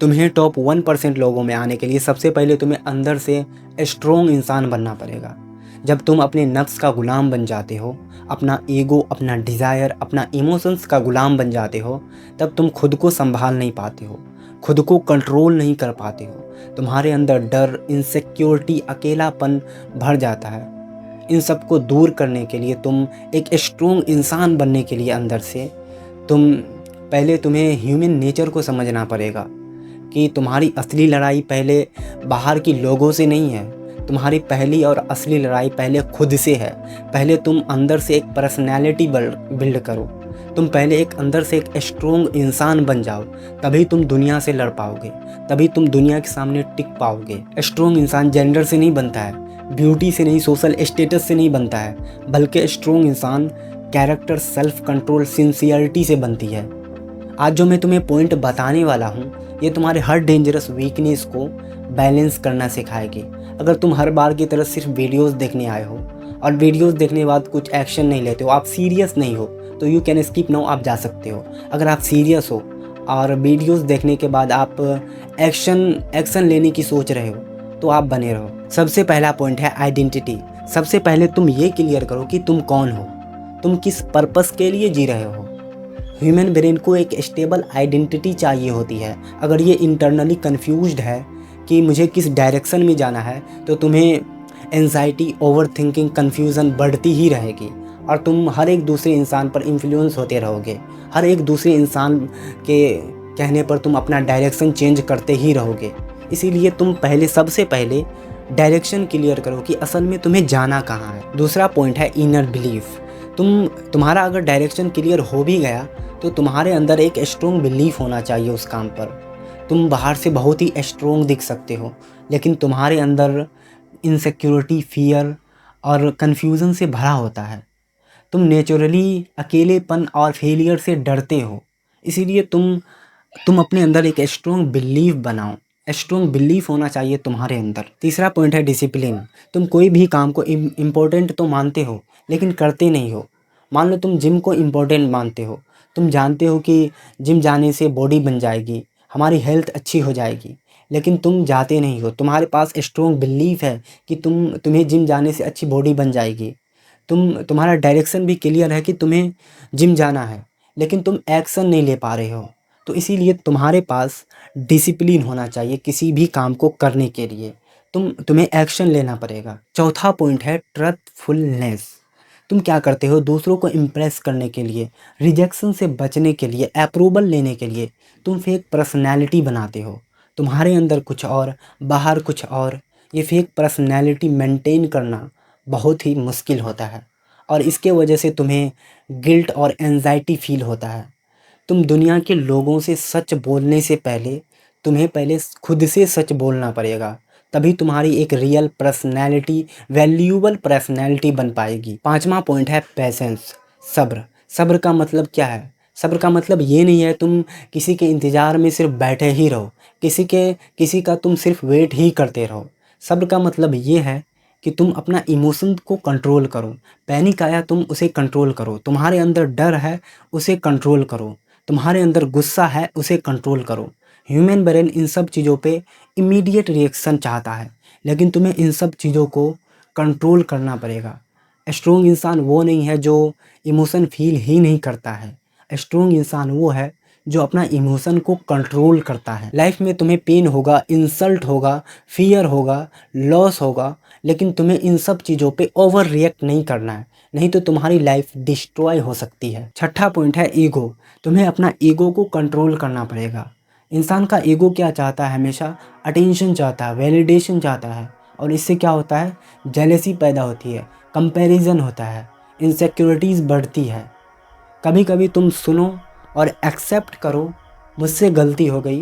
तुम्हें टॉप 1% लोगों में आने के लिए सबसे पहले तुम्हें अंदर से स्ट्रोंग इंसान बनना पड़ेगा। जब तुम अपने नफ्स का गुलाम बन जाते हो, अपना ईगो, अपना डिज़ायर, अपना इमोशंस का गुलाम बन जाते हो, तब तुम खुद को संभाल नहीं पाते हो, खुद को कंट्रोल नहीं कर पाते हो। तुम्हारे अंदर डर, इनसिक्योरिटी, अकेलापन भर जाता है। इन सब को दूर करने के लिए, तुम एक स्ट्रोंग इंसान बनने के लिए अंदर से तुम्हें ह्यूमन नेचर को समझना पड़ेगा कि तुम्हारी असली लड़ाई पहले बाहर के लोगों से नहीं है। तुम्हारी पहली और असली लड़ाई पहले खुद से है। पहले तुम अंदर से एक पर्सनैलिटी बिल्ड करो। तुम पहले एक अंदर से एक स्ट्रोंग इंसान बन जाओ, तभी तुम दुनिया से लड़ पाओगे, तभी तुम दुनिया के सामने टिक पाओगे। स्ट्रोंग इंसान जेंडर से नहीं बनता है, ब्यूटी से नहीं, सोशल स्टेटस से नहीं बनता है, बल्कि स्ट्रोंग इंसान कैरेक्टर, सेल्फ कंट्रोल, सिंसियरिटी से बनती है। आज जो मैं तुम्हें पॉइंट बताने वाला हूँ, ये तुम्हारे हर डेंजरस वीकनेस को बैलेंस करना सिखाएगी। अगर तुम हर बार की तरह सिर्फ वीडियोस देखने आए हो और वीडियोस देखने के बाद कुछ एक्शन नहीं लेते हो, आप सीरियस नहीं हो, तो यू कैन स्किप नाउ, आप जा सकते हो। अगर आप सीरियस हो और वीडियोस देखने के बाद आप एक्शन लेने की सोच रहे हो, तो आप बने रहो। सबसे पहला पॉइंट है आइडेंटिटी। सबसे पहले तुम ये क्लियर करो कि तुम कौन हो, तुम किस पर्पस के लिए जी रहे हो। ह्यूमन ब्रेन को एक स्टेबल आइडेंटिटी चाहिए होती है। अगर ये इंटरनली कन्फ्यूज्ड है कि मुझे किस डायरेक्शन में जाना है, तो तुम्हें एंजाइटी, ओवर थिंकिंग, कन्फ्यूज़न बढ़ती ही रहेगी और तुम हर एक दूसरे इंसान पर इन्फ्लुएंस होते रहोगे। हर एक दूसरे इंसान के कहने पर तुम अपना डायरेक्शन चेंज करते ही रहोगे। इसीलिए तुम सबसे पहले डायरेक्शन क्लियर करो कि असल में तुम्हें जाना कहाँ है। दूसरा पॉइंट है इनर बिलीफ। तुम्हारा अगर डायरेक्शन क्लियर हो भी गया, तो तुम्हारे अंदर एक स्ट्रोंग बिलीफ होना चाहिए उस काम पर। तुम बाहर से बहुत ही स्ट्रोंग दिख सकते हो, लेकिन तुम्हारे अंदर इनसिक्योरिटी, फियर और कन्फ्यूज़न से भरा होता है। तुम नेचुरली अकेलेपन और फेलियर से डरते हो। इसीलिए तुम अपने अंदर एक स्ट्रोंग बिलीफ बनाओ। स्ट्रोंग बिलीफ होना चाहिए तुम्हारे अंदर। तीसरा पॉइंट है डिसिप्लिन। तुम कोई भी काम को इम्पोर्टेंट तो मानते हो, लेकिन करते नहीं हो। मान लो तुम जिम को इम्पोर्टेंट मानते हो, तुम जानते हो कि जिम जाने से बॉडी बन जाएगी, हमारी हेल्थ अच्छी हो जाएगी, लेकिन तुम जाते नहीं हो। तुम्हारे पास स्ट्रोंग बिलीफ है कि तुम्हें जिम जाने से अच्छी बॉडी बन जाएगी। तुम्हारा डायरेक्शन भी क्लियर है कि तुम्हें जिम जाना है, लेकिन तुम एक्शन नहीं ले पा रहे हो। तो इसीलिए तुम्हारे पास डिसिप्लिन होना चाहिए किसी भी काम को करने के लिए। तुम्हें एक्शन लेना पड़ेगा। चौथा पॉइंट है ट्रथफुलनेस। तुम क्या करते हो दूसरों को इम्प्रेस करने के लिए, रिजेक्शन से बचने के लिए, अप्रूवल लेने के लिए तुम फेक पर्सनैलिटी बनाते हो। तुम्हारे अंदर कुछ और, बाहर कुछ और। ये फेक पर्सनैलिटी मेंटेन करना बहुत ही मुश्किल होता है और इसके वजह से तुम्हें गिल्ट और एंजाइटी फील होता है। तुम दुनिया के लोगों से सच बोलने से पहले तुम्हें पहले खुद से सच बोलना पड़ेगा, तभी तुम्हारी एक रियल पर्सनैलिटी, वैल्यूएबल पर्सनैलिटी बन पाएगी। पांचवा पॉइंट है पेशेंस, सब्र। सब्र का मतलब क्या है? सब्र का मतलब ये नहीं है तुम किसी के इंतज़ार में सिर्फ बैठे ही रहो, किसी का तुम सिर्फ वेट ही करते रहो। सब्र का मतलब ये है कि तुम अपना इमोशन को कंट्रोल करो। पैनिक आया, तुम उसे कंट्रोल करो। तुम्हारे अंदर डर है, उसे कंट्रोल करो। तुम्हारे अंदर गुस्सा है, उसे कंट्रोल करो। ह्यूमन ब्रेन इन सब चीज़ों पे इमीडिएट रिएक्शन चाहता है, लेकिन तुम्हें इन सब चीज़ों को कंट्रोल करना पड़ेगा। स्ट्रोंग इंसान वो नहीं है जो इमोशन फील ही नहीं करता है। स्ट्रोंग इंसान वो है जो अपना इमोशन को कंट्रोल करता है। लाइफ में तुम्हें पेन होगा, इंसल्ट होगा, फियर होगा, लॉस होगा, लेकिन तुम्हें इन सब चीज़ों पे ओवर रिएक्ट नहीं करना है, नहीं तो तुम्हारी लाइफ डिस्ट्रॉय हो सकती है। छठा पॉइंट है ईगो। तुम्हें अपना ईगो को कंट्रोल करना पड़ेगा। इंसान का ईगो क्या चाहता है? हमेशा अटेंशन चाहता है, वैलिडेशन चाहता है, और इससे क्या होता है? जेलेसी पैदा होती है, कंपैरिजन होता है, इनसिक्योरिटीज़ बढ़ती है। कभी कभी तुम सुनो और एक्सेप्ट करो, मुझसे गलती हो गई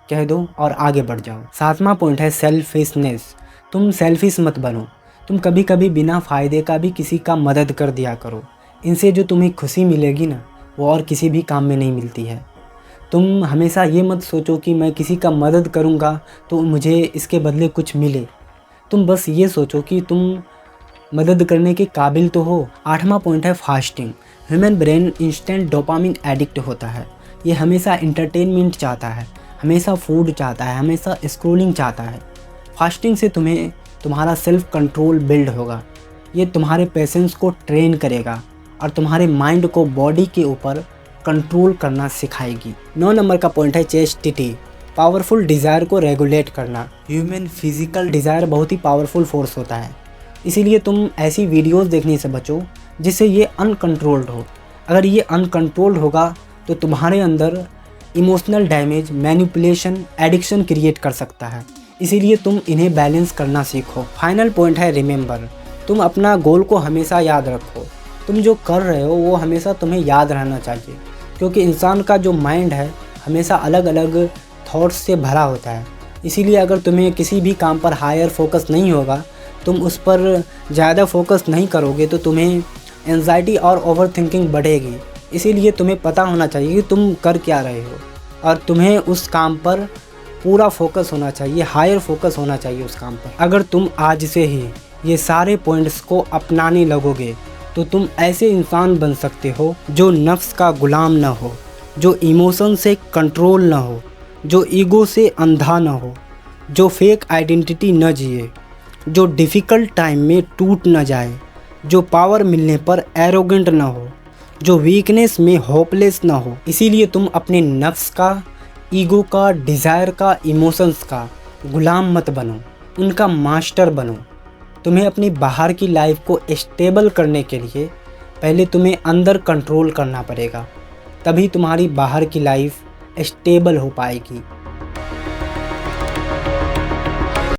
कह दो और आगे बढ़ जाओ। सातवां पॉइंट है सेल्फिशनेस। तुम सेल्फिश मत बनो। तुम कभी कभी बिना फ़ायदे का भी किसी का मदद कर दिया करो। इनसे जो तुम्हें खुशी मिलेगी ना, वो और किसी भी काम में नहीं मिलती है। तुम हमेशा ये मत सोचो कि मैं किसी का मदद करूँगा तो मुझे इसके बदले कुछ मिले। तुम बस ये सोचो कि तुम मदद करने के काबिल तो हो। आठवां पॉइंट है fasting. Human brain instant dopamine addict होता है। ये हमेशा इंटरटेनमेंट चाहता है, हमेशा फूड चाहता है, हमेशा स्क्रॉलिंग चाहता है। फास्टिंग से तुम्हारा सेल्फ कंट्रोल बिल्ड होगा। ये तुम्हारे पेशेंस को ट्रेन करेगा और तुम्हारे माइंड को बॉडी के ऊपर कंट्रोल करना सिखाएगी। 9 नंबर का पॉइंट है चेस्टिटी, पावरफुल डिज़ायर को रेगुलेट करना। ह्यूमन फिजिकल डिज़ायर बहुत ही पावरफुल फोर्स होता है, इसीलिए तुम ऐसी वीडियोस देखने से बचो जिससे ये अनकंट्रोल्ड हो। अगर ये अनकंट्रोल्ड होगा तो तुम्हारे अंदर emotional damage, manipulation, addiction create कर सकता है, इसीलिए तुम इन्हें बैलेंस करना सीखो। फाइनल पॉइंट है रिमेंबर, तुम अपना गोल को हमेशा याद रखो। तुम जो कर रहे हो वो हमेशा तुम्हें याद रहना चाहिए, क्योंकि इंसान का जो माइंड है हमेशा अलग अलग थॉट्स से भरा होता है। इसीलिए अगर तुम्हें किसी भी काम पर हायर फोकस नहीं होगा, तुम उस पर ज़्यादा फोकस नहीं करोगे तो तुम्हें एंजाइटी और ओवरथिंकिंग बढ़ेगी। इसीलिए तुम्हें पता होना चाहिए कि तुम कर क्या रहे हो और तुम्हें उस काम पर पूरा फोकस होना चाहिए, हायर फोकस होना चाहिए उस काम पर। अगर तुम आज से ही ये सारे पॉइंट्स को अपनाने लगोगे तो तुम ऐसे इंसान बन सकते हो जो नफ्स का गुलाम ना हो, जो इमोशन से कंट्रोल ना हो, जो ईगो से अंधा ना हो, जो फेक आइडेंटिटी न जिए, जो डिफ़िकल्ट टाइम में टूट न जाए, जो पावर मिलने पर एरोगेंट ना हो, जो वीकनेस में होपलेस ना हो। इसीलिए तुम अपने नफ्स का, ईगो का, डिज़ायर का, इमोशंस का गुलाम मत बनो, उनका मास्टर बनो। तुम्हें अपनी बाहर की लाइफ को स्टेबल करने के लिए पहले तुम्हें अंदर कंट्रोल करना पड़ेगा, तभी तुम्हारी बाहर की लाइफ स्टेबल हो पाएगी।